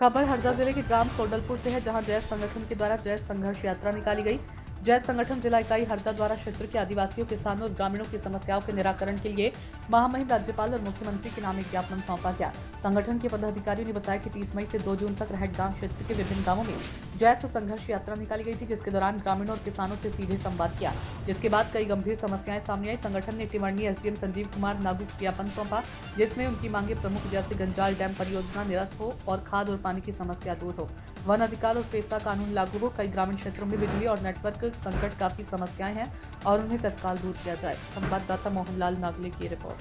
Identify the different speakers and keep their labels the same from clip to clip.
Speaker 1: खबर हरदा जिले के ग्राम कोडलपुर से है, जहां जैस संगठन के द्वारा जैस संघर्ष यात्रा निकाली गई। जैस संगठन जिला इकाई हरदा द्वारा क्षेत्र के आदिवासियों, किसानों और ग्रामीणों की समस्याओं के निराकरण के लिए महामहिम राज्यपाल और मुख्यमंत्री के नाम एक ज्ञापन सौंपा गया। संगठन के पदाधिकारियों ने बताया कि 30 मई से 2 जून तक रहटगांव क्षेत्र के विभिन्न गांवों में जैस संघर्ष यात्रा निकाली गई थी, जिसके दौरान ग्रामीणों और किसानों से सीधे संवाद किया, जिसके बाद कई गंभीर समस्याएं सामने आई। संगठन ने टिमरनी एसडीएम संजीव कुमार नागू को ज्ञापन सौंपा, जिसमें उनकी मांगे प्रमुख जैसे गंजाल डैम परियोजना निरस्त हो और खाद और पानी की समस्या दूर हो, वन अधिकार और पेशा कानून लागू हो। कई ग्रामीण क्षेत्रों में बिजली और नेटवर्क संकट काफी समस्याएं हैं और उन्हें तत्काल दूर किया जाए। संवाददाता मोहनलाल नागले की रिपोर्ट।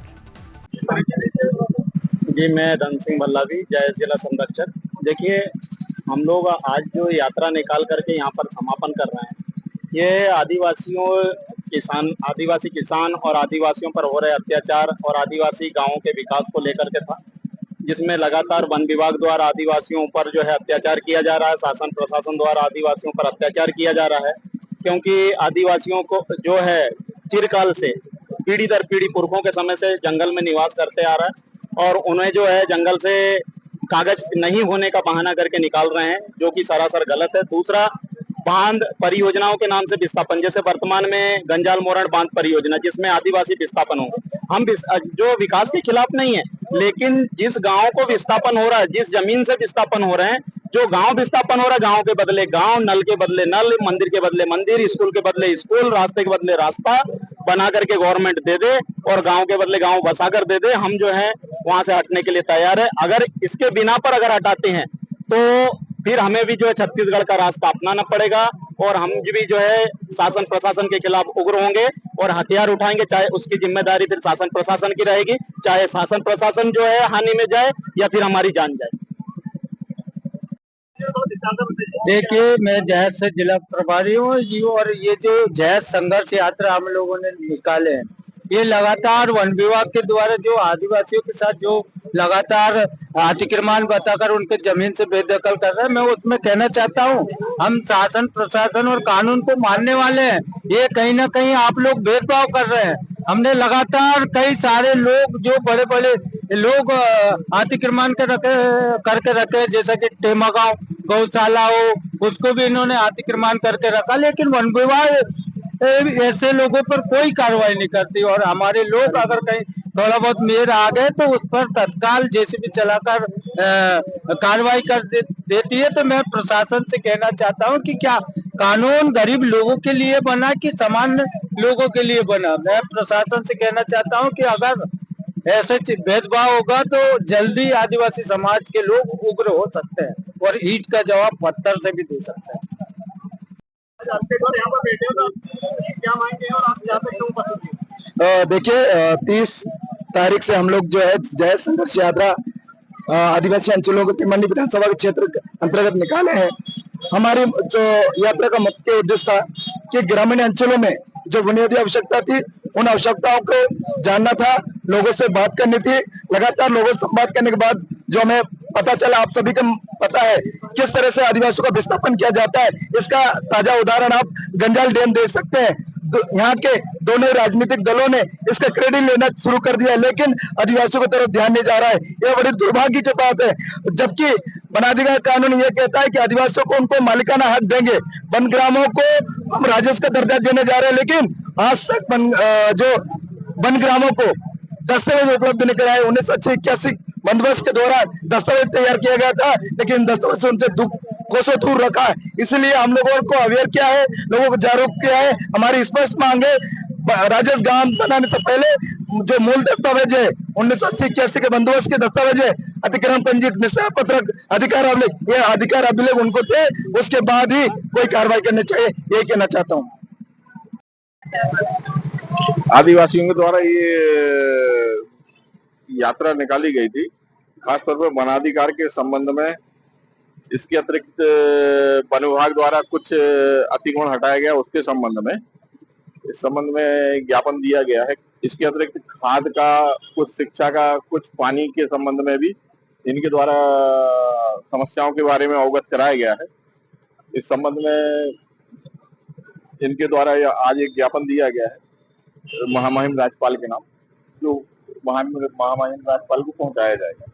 Speaker 2: जी, मैं धन सिंह भल्लावी, जय जिला संरक्षक। देखिए, हम लोग आज जो यात्रा निकाल करके यहाँ पर समापन कर रहे हैं, ये आदिवासी किसान और आदिवासियों पर हो रहे अत्याचार और आदिवासी गांवों के विकास को लेकर के था, जिसमें लगातार वन विभाग द्वारा आदिवासियों पर जो है अत्याचार किया जा रहा है, शासन प्रशासन द्वारा आदिवासियों पर अत्याचार किया जा रहा है, क्योंकि आदिवासियों को जो है चिरकाल से पीढ़ी दर पीढ़ी पुरखों के समय से जंगल में निवास करते आ रहा है और उन्हें जो है जंगल से कागज नहीं होने का बहाना करके निकाल रहे हैं, जो कि सरासर गलत है। दूसरा, बांध परियोजनाओं के नाम से विस्थापन, जैसे वर्तमान में गंजाल मोरण बांध परियोजना, जिसमें आदिवासी विस्थापन होंगे। हम जो विकास के खिलाफ नहीं है, लेकिन जिस गांव को विस्थापन हो रहा है, जिस जमीन से विस्थापन हो रहे हैं, जो गांव विस्थापन हो रहा है, गांव के बदले गांव, नल के बदले नल, मंदिर के बदले मंदिर, स्कूल के बदले स्कूल, रास्ते के बदले रास्ता बना करके गवर्नमेंट दे दे और गांव के बदले गांव बसा कर दे दे, हम जो है वहां से हटने के लिए तैयार है। अगर इसके बिना पर अगर हटाते हैं तो फिर हमें भी जो है छत्तीसगढ़ का रास्ता अपनाना पड़ेगा और हम भी जो है शासन प्रशासन के खिलाफ उग्र होंगे और हथियार उठाएंगे। चाहे उसकी जिम्मेदारी फिर शासन प्रशासन की रहेगी, चाहे शासन प्रशासन जो है हानि में जाए या फिर हमारी जान जाए।
Speaker 3: देखिए, मैं जैस से जिला प्रभारी हूँ और ये जो जैस संघर्ष यात्रा हम लोगों ने निकाले हैं, ये लगातार वन विभाग के द्वारा जो आदिवासियों के साथ जो लगातार अतिक्रमण बताकर उनके जमीन से बेदखल कर रहे हैं, मैं उसमें कहना चाहता हूँ, हम शासन प्रशासन और कानून को मानने वाले हैं। ये कहीं ना कहीं आप लोग भेदभाव कर रहे हैं। हमने लगातार कई सारे लोग, जो बड़े बड़े लोग अतिक्रमण करके रखे, जैसा कि टेमा गांव गौशाला हो, उसको भी इन्होंने अतिक्रमण करके रखा, लेकिन वन विभाग ऐसे लोगों पर कोई कार्रवाई नहीं करती और हमारे लोग अगर कहीं थोड़ा बहुत मेर आ गए तो उस पर तत्काल जेसीबी चलाकर कार्रवाई देती है। तो मैं प्रशासन से कहना चाहता हूं कि क्या कानून गरीब लोगों के लिए बना कि सामान्य लोगों के लिए बना? मैं प्रशासन से कहना चाहता हूं कि अगर ऐसे भेदभाव होगा तो जल्दी आदिवासी समाज के लोग उग्र हो सकते हैं और ईंट का जवाब पत्थर से भी दे सकते हैं।
Speaker 4: देखिए, 30 तारीख से हम लोग जो है जय संघर्ष यात्रा आदिवासी अंचलों को तिमंडी विधानसभा के क्षेत्र अंतर्गत निकाले हैं। हमारी जो यात्रा का मुख्य उद्देश्य था कि ग्रामीण अंचलों में जो बुनियादी आवश्यकता थी, उन आवश्यकताओं को जानना था, लोगों से बात करनी थी। लगातार लोगों से संवाद करने के बाद जो हमें पता चला, आप सभी को पता है किस तरह से आदिवासियों का विस्थापन किया जाता है। इसका ताजा उदाहरण आप गंजाल डैम देख सकते हैं। यहाँ के दोनों राजनीतिक दलों ने इसका क्रेडिट लेना शुरू कर दिया, लेकिन आदिवासियों की तरफ ध्यान नहीं जा रहा है। यह बड़ी दुर्भाग्य की बात है, जबकि वनाधिकार कानून यह कहता है कि आदिवासियों को उनको मालिकाना हक देंगे। वन ग्रामों को हम राजस्व का दर्जा देने जा रहे हैं, लेकिन आज तक जो वन ग्रामों को दस्तावेज उपलब्ध नहीं कराए। 1981 बंदोबस्त के दौरान दस्तावेज तैयार किया गया था, लेकिन दस्तावेज से उनसे कोसों दूर रखा है। इसलिए हम लोगों को अवेयर किया है, लोगों को जागरूक किया है। हमारी स्पष्ट मांग है, राजस्व गांव बनाने से पहले जो मूल दस्तावेज है 1980-81 के बंदोबस्त के दस्तावेज है, अतिक्रमण पंजी निश्चय पत्रक, अधिकार अभिलेख, ये अधिकार अभिलेख उनको थे, उसके बाद ही कोई कार्रवाई करनी चाहिए, यही कहना चाहता हूँ।
Speaker 5: आदिवासियों के द्वारा ये यात्रा निकाली गई थी, खासतौर पर वनाधिकार के संबंध में। इसके अतिरिक्त वन विभाग द्वारा कुछ अतिक्रमण हटाया गया, उसके संबंध में, इस संबंध में ज्ञापन दिया गया है। इसके अतिरिक्त खाद का, कुछ शिक्षा का, कुछ पानी के संबंध में भी इनके द्वारा समस्याओं के बारे में अवगत कराया गया है। इस संबंध में इनके द्वारा आज एक ज्ञापन दिया गया है महामहिम राज्यपाल के नाम, जो महामहिम राज्यपाल को पहुंचाया जाएगा।